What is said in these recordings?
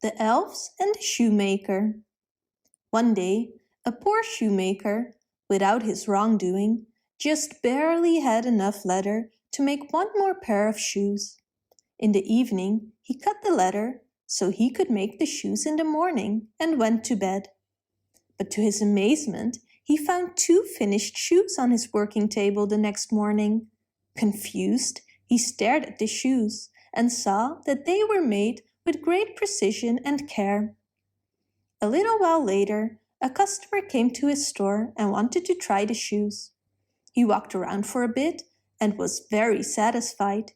The Elves and the Shoemaker. One day, a poor shoemaker, without his wrongdoing, just barely had enough leather to make one more pair of shoes. In the evening, he cut the leather so he could make the shoes in the morning and went to bed. But to his amazement, he found 2 finished shoes on his working table the next morning. Confused, he stared at the shoes and saw that they were made with great precision and care. A little while later, a customer came to his store and wanted to try the shoes. He walked around for a bit and was very satisfied.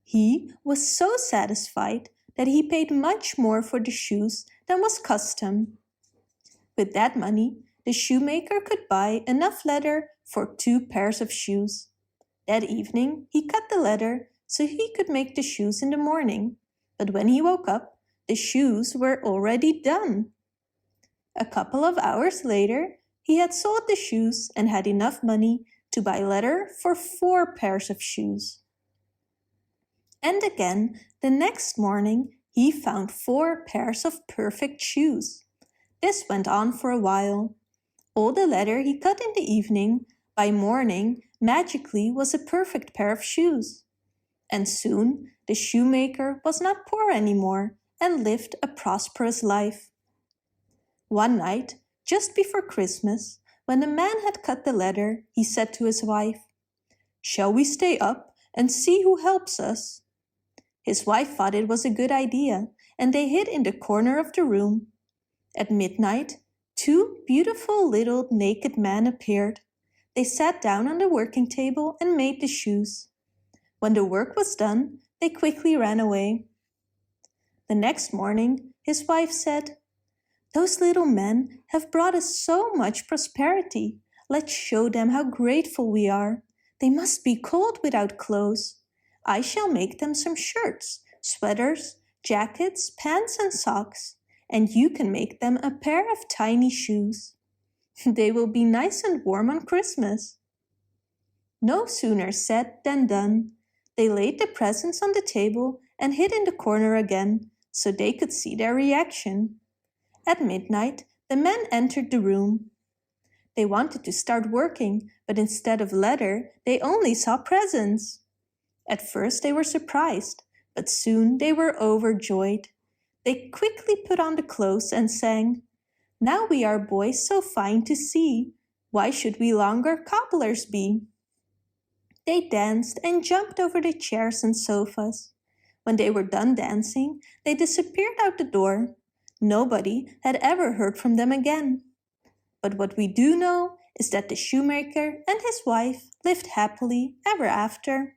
He was so satisfied that he paid much more for the shoes than was custom. With that money, the shoemaker could buy enough leather for 2 pairs of shoes. That evening, he cut the leather so he could make the shoes in the morning. But when he woke up, the shoes were already done. A couple of hours later, he had sold the shoes and had enough money to buy leather for 4 pairs of shoes. And again, the next morning, he found 4 pairs of perfect shoes. This went on for a while. All the leather he cut in the evening, by morning, magically was a perfect pair of shoes. And soon, the shoemaker was not poor anymore and lived a prosperous life. One night, just before Christmas, when the man had cut the leather, he said to his wife, "Shall we stay up and see who helps us?" His wife thought it was a good idea, and they hid in the corner of the room. At midnight, 2 beautiful little naked men appeared. They sat down on the working table and made the shoes. When the work was done, they quickly ran away. The next morning, his wife said, "Those little men have brought us so much prosperity. Let's show them how grateful we are. They must be cold without clothes. I shall make them some shirts, sweaters, jackets, pants and socks, and you can make them a pair of tiny shoes. They will be nice and warm on Christmas." No sooner said than done. They laid the presents on the table and hid in the corner again, so they could see their reaction. At midnight, the men entered the room. They wanted to start working, but instead of leather, they only saw presents. At first they were surprised, but soon they were overjoyed. They quickly put on the clothes and sang, "Now we are boys so fine to see. Why should we longer cobblers be?" They danced and jumped over the chairs and sofas. When they were done dancing, they disappeared out the door. Nobody had ever heard from them again. But what we do know is that the shoemaker and his wife lived happily ever after.